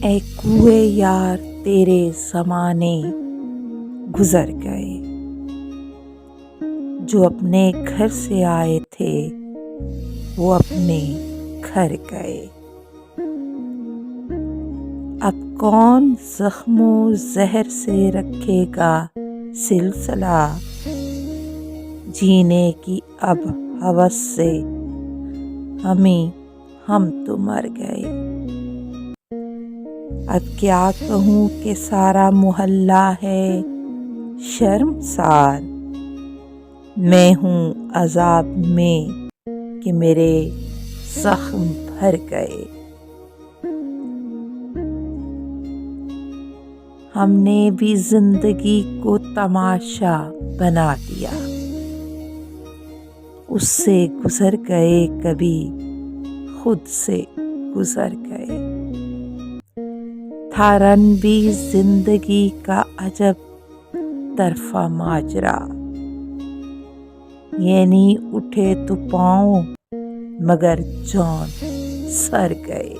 اے کوئے یار تیرے زمانے گزر گئے، جو اپنے گھر سے آئے تھے وہ اپنے گھر گئے۔ اب کون زخم و زہر سے رکھے گا سلسلہ، جینے کی اب ہوس سے ہم تو مر گئے۔ اب کیا کہوں کہ سارا محلہ ہے شرمسار، میں ہوں عذاب میں کہ میرے زخم بھر گئے۔ ہم نے بھی زندگی کو تماشا بنا دیا، اس سے گزر گئے کبھی خود سے گزر گئے۔ تھا رن بھی زندگی کا عجب طرفہ ماجرا، یعنی اٹھے تو پاؤں مگر جان سر گئے۔